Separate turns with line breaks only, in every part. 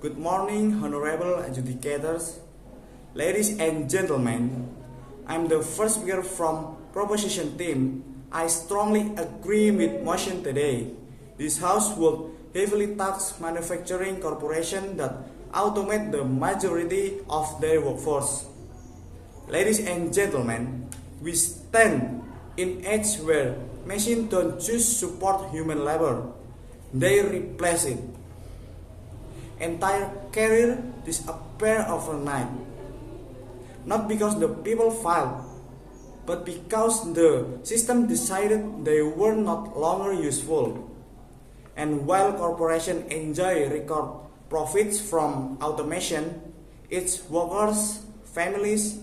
Good morning, honorable adjudicators. Ladies and gentlemen, I'm the first speaker from proposition team. I strongly agree with motion today. This House will heavily tax manufacturing corporations that automate the majority of their workforce. Ladies and gentlemen, we stand in age where machines don't just support human labor, they replace it. Entire career disappear overnight. Not because the people failed, but because the system decided they were not longer useful. And while corporations enjoy record profits from automation, its workers, families,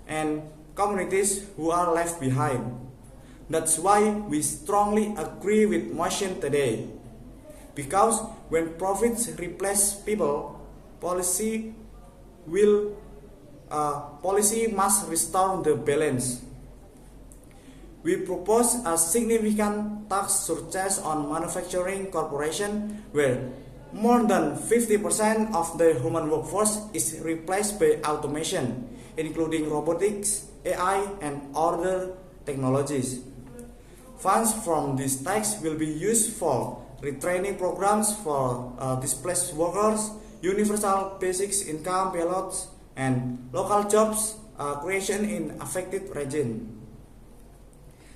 and communities who are left behind. That's why we strongly agree with motion today. Because when profits replace people, policy must restore the balance. We propose a significant tax surcharge on manufacturing corporations where more than 50% of the human workforce is replaced by automation, including robotics, AI, and other technologies. Funds from this tax will be used for retraining programs for displaced workers, universal basic income payouts, and local jobs creation in affected regions.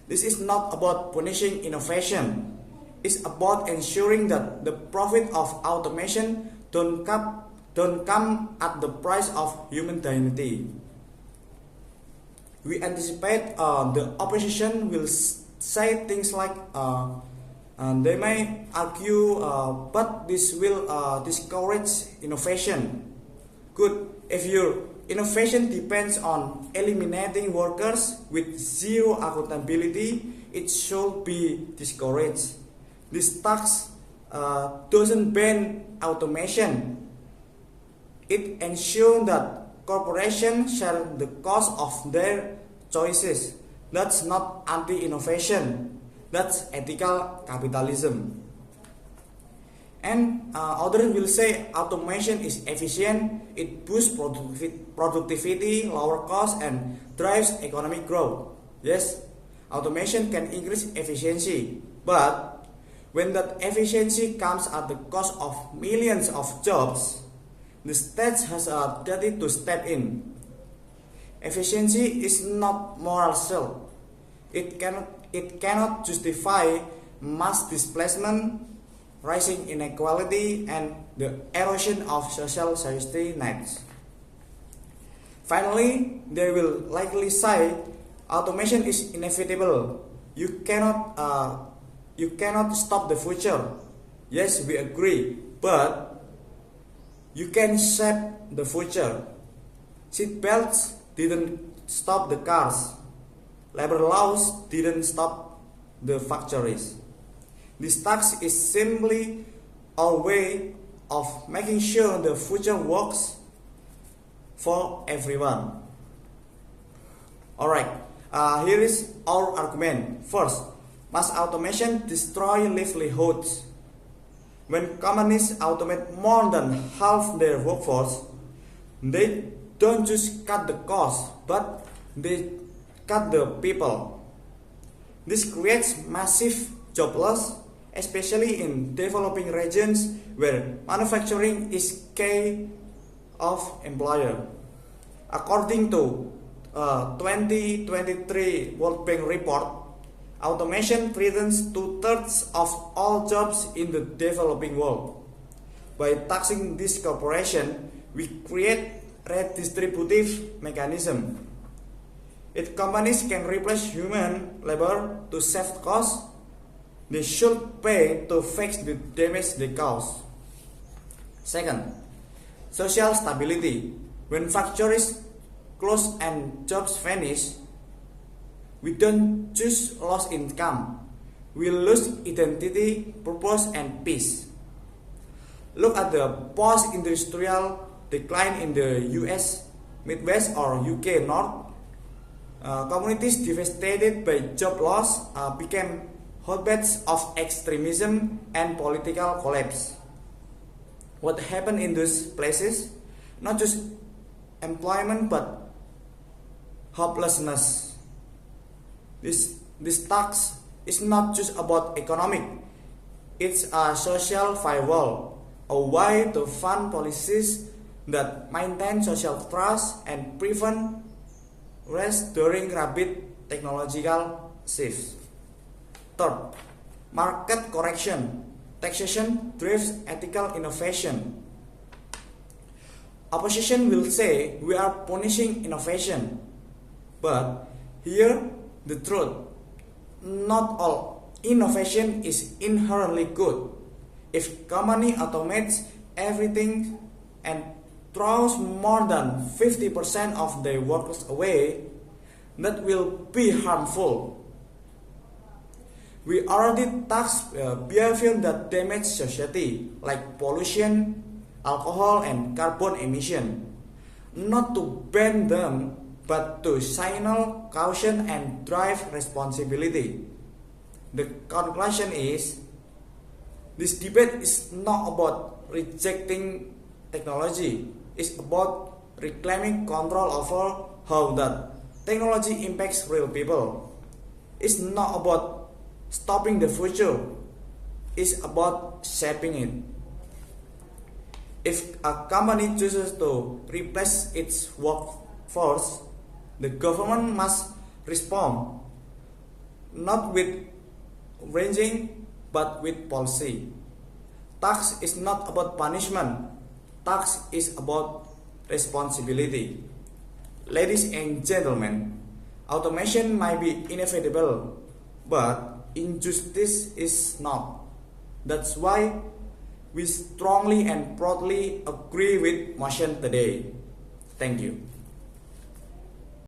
This is not about punishing innovation. It's about ensuring that the profit of automation don't come at the price of human dignity. We anticipate the opposition will say things like they may argue, but this will discourage innovation. Good, if your innovation depends on eliminating workers with zero accountability, it should be discouraged. This tax doesn't ban automation. It ensures that corporations share the cost of their choices. That's not anti-innovation. That's ethical capitalism. And others will say automation is efficient, it boosts productivity, lower costs, and drives economic growth. Yes, automation can increase efficiency, but when that efficiency comes at the cost of millions of jobs, the state has a duty to step in. Efficiency is not moral self. It cannot justify mass displacement, rising inequality, and the erosion of social safety nets. Finally, they will likely say automation is inevitable. You cannot stop the future. Yes, we agree, but you can shape the future. Seat belts didn't stop the cars. Labor laws didn't stop the factories. This tax is simply a way of making sure the future works for everyone. Alright, here is our argument. First, mass automation destroy livelihoods. When companies automate more than half their workforce, they don't just cut the cost, but they cut the people. This creates massive job loss, especially in developing regions where manufacturing is key of employer. According to 2023 World Bank report, automation threatens 2/3 of all jobs in the developing world. By taxing this corporation, we create redistributive mechanism. If companies can replace human labor to save costs, they should pay to fix the damage they cause. Second, social stability. When factories close and jobs vanish, we don't just lose income, we lose identity, purpose, and peace. Look at the post-industrial decline in the US Midwest or UK North. Communities devastated by job loss became hotbeds of extremism and political collapse. what happened in those places, not just employment but hopelessness. This tax is not just about economic, it's a social firewall, a way to fund policies that maintain social trust and prevent risk during rapid technological shifts. Third, market correction. Taxation drives ethical innovation. Opposition will say we are punishing innovation. But here the truth, not all innovation is inherently good. If company automates everything and throws more than 50% of their workers away, that will be harmful. We already tax behavior that damage society, like pollution, alcohol, and carbon emission. Not to ban them, but to signal caution and drive responsibility. The conclusion is, this debate is not about rejecting technology, it's about reclaiming control over how that technology impacts real people. It's not about stopping the future, it's about shaping it. If a company chooses to replace its workforce, the government must respond, not with ranging but with policy. Tax is not about punishment, tax is about responsibility. Ladies and gentlemen, automation might be inevitable, but injustice is not. That's why we strongly and proudly agree with motion today. Thank you.